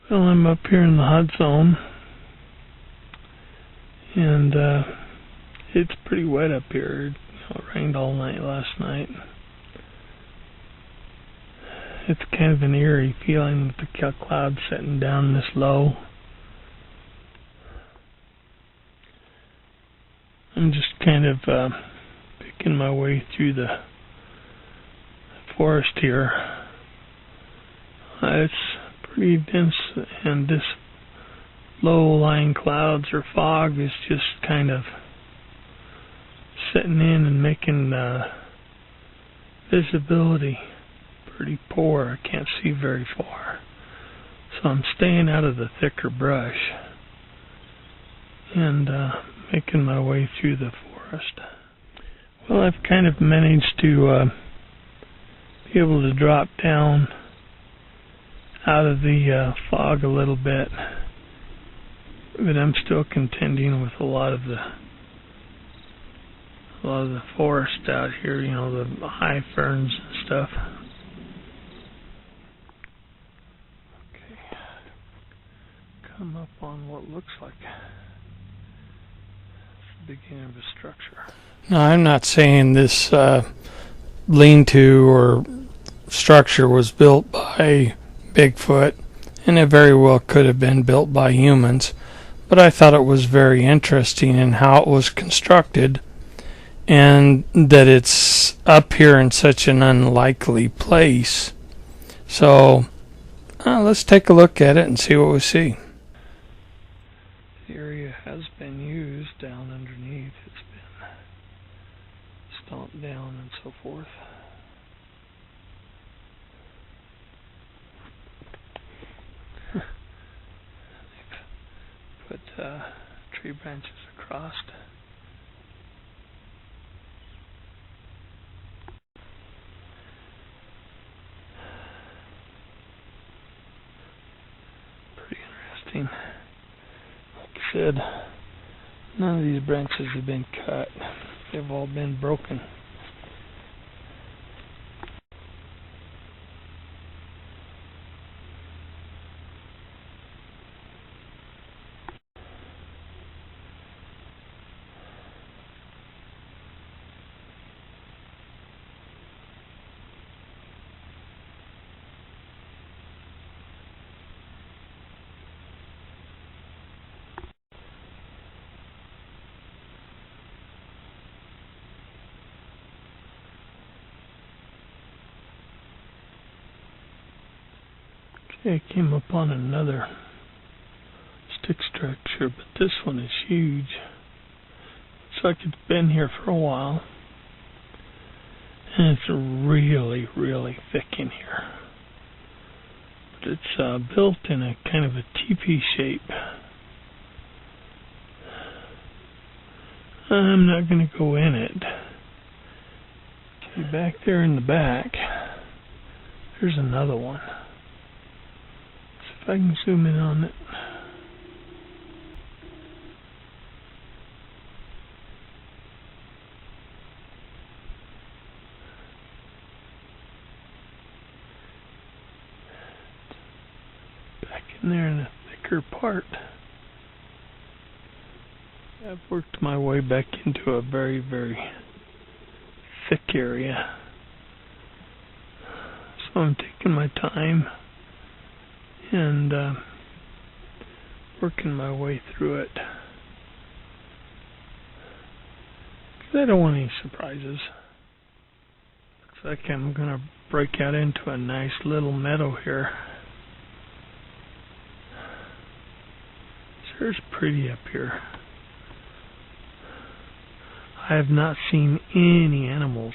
Well, I'm up here in the hot zone, and it's pretty wet up here. It rained all night last night. It's kind of an eerie feeling with the clouds setting down this low. I'm just kind of picking my way through the forest here. It's pretty dense, and this low-lying clouds or fog is just kind of setting in and making visibility pretty poor. I can't see very far, so I'm staying out of the thicker brush and making my way through the forest. Well, I've kind of managed to be able to drop down out of the fog a little bit, but I'm still contending with a lot of the forest out here, you know, the high ferns and stuff. Okay, come up on what looks like the beginning of a structure. Now, I'm not saying this lean-to or structure was built by Bigfoot, and it very well could have been built by humans, but I thought it was very interesting in how it was constructed, and that it's up here in such an unlikely place. So let's take a look at it and see what we see. The area has been used down underneath. It's been stomped down and so forth. Put tree branches across. Pretty interesting. Like I said, none of these branches have been cut. They've all been broken. I came upon another stick structure, but this one is huge. Looks like it's been here for a while, and it's really, really thick in here. But it's built in a kind of a teepee shape. I'm not going to go in it. See, back there in the back, there's another one. If I can zoom in on it. Back in there in the thicker part. I've worked my way back into a very, very thick area. So I'm taking my time and working my way through it. 'Cause I don't want any surprises. Looks like I'm going to break out into a nice little meadow here. Sure is pretty up here. I have not seen any animals.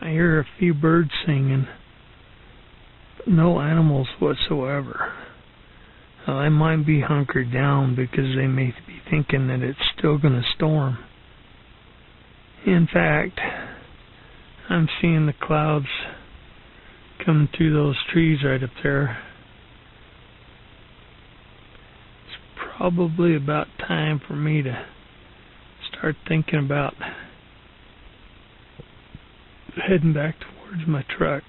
I hear a few birds singing. No animals whatsoever. I might be hunkered down because they may be thinking that it's still going to storm. In fact, I'm seeing the clouds coming through those trees right up there. It's probably about time for me to start thinking about heading back towards my truck.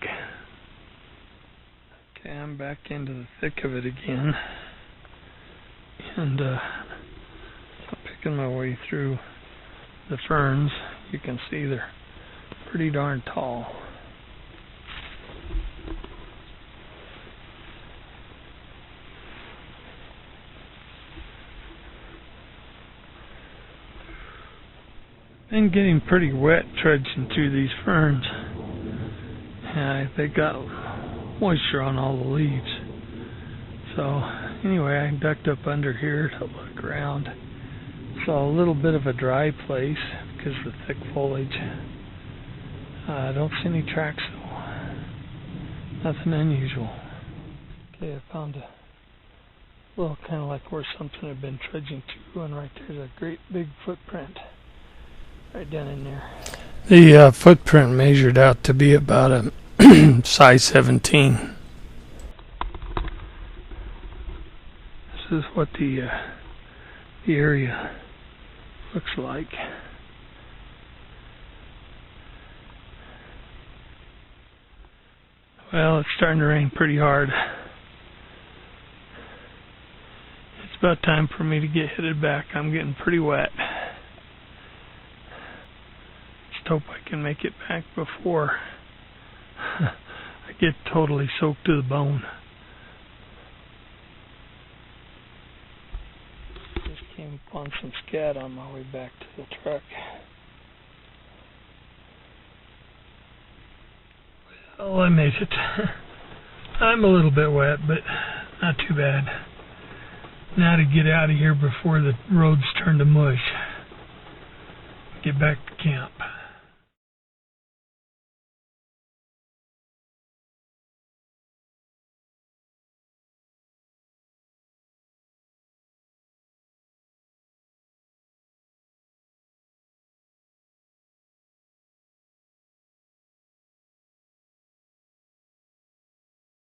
Okay, I'm back into the thick of it again, and I'm picking my way through the ferns. You can see they're pretty darn tall. Been getting pretty wet trudging through these ferns. They got moisture on all the leaves. So anyway, I ducked up under here to look around. Saw a little bit of a dry place because of the thick foliage. I don't see any tracks though. Nothing unusual. Okay, I found a little kind of like where something had been trudging through, and right there's a great big footprint right down in there. The footprint measured out to be about a size 17. This is what the area looks like. Well, it's starting to rain pretty hard. It's about time for me to get headed back. I'm getting pretty wet. Just hope I can make it back before I get totally soaked to the bone. Just came upon some scat on my way back to the truck. Well, I made it. I'm a little bit wet, but not too bad. Now to get out of here before the roads turn to mush. Get back to camp.